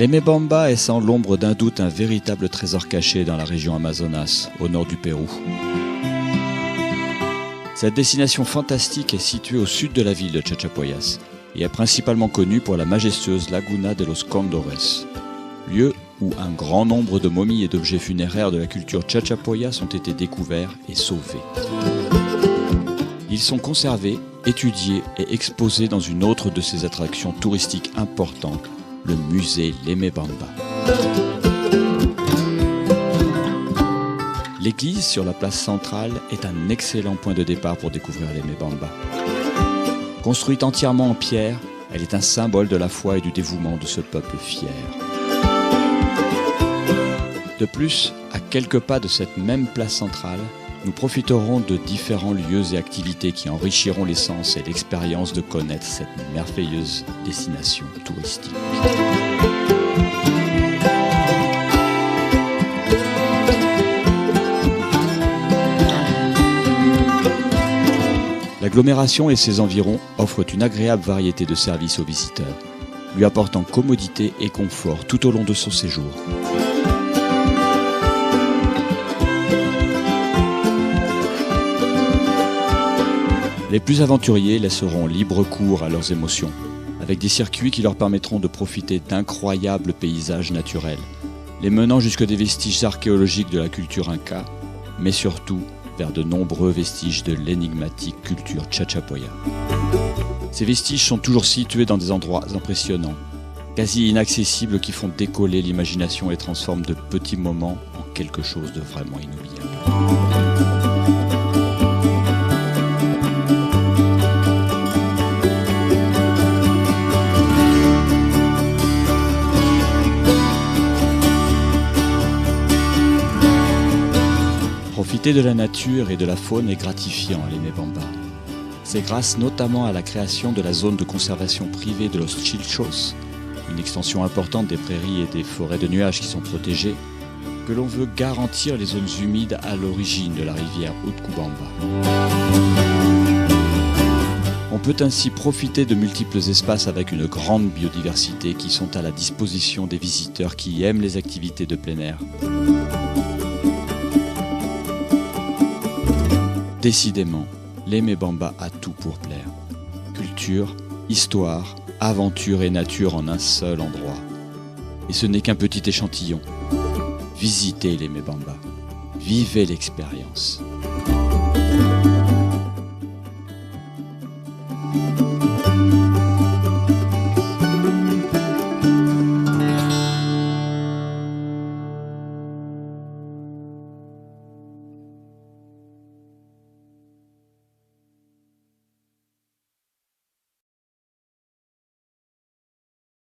L'Emebamba est sans l'ombre d'un doute un véritable trésor caché dans la région Amazonas, au nord du Pérou. Cette destination fantastique est située au sud de la ville de Chachapoyas et est principalement connue pour la majestueuse Laguna de los Cóndores, lieu où un grand nombre de momies et d'objets funéraires de la culture Chachapoyas ont été découverts et sauvés. Ils sont conservés, étudiés et exposés dans une autre de ces attractions touristiques importantes, le musée l'Emebamba. L'église sur la place centrale est un excellent point de départ pour découvrir l'Emebamba. Construite entièrement en pierre, elle est un symbole de la foi et du dévouement de ce peuple fier. De plus, à quelques pas de cette même place centrale, nous profiterons de différents lieux et activités qui enrichiront les sens et l'expérience de connaître cette merveilleuse destination touristique. L'agglomération et ses environs offrent une agréable variété de services aux visiteurs, lui apportant commodité et confort tout au long de son séjour. Les plus aventuriers laisseront libre cours à leurs émotions, avec des circuits qui leur permettront de profiter d'incroyables paysages naturels, les menant jusque des vestiges archéologiques de la culture inca, mais surtout vers de nombreux vestiges de l'énigmatique culture Chachapoya. Ces vestiges sont toujours situés dans des endroits impressionnants, quasi inaccessibles qui font décoller l'imagination et transforment de petits moments en quelque chose de vraiment inoubliable. Profiter de la nature et de la faune est gratifiant à l'Emebamba. C'est grâce notamment à la création de la zone de conservation privée de Los Chilchos, une extension importante des prairies et des forêts de nuages qui sont protégées, que l'on veut garantir les zones humides à l'origine de la rivière Utcubamba. On peut ainsi profiter de multiples espaces avec une grande biodiversité qui sont à la disposition des visiteurs qui aiment les activités de plein air. Décidément, l'Emebamba a tout pour plaire. Culture, histoire, aventure et nature en un seul endroit. Et ce n'est qu'un petit échantillon. Visitez l'Emebamba. Vivez l'expérience.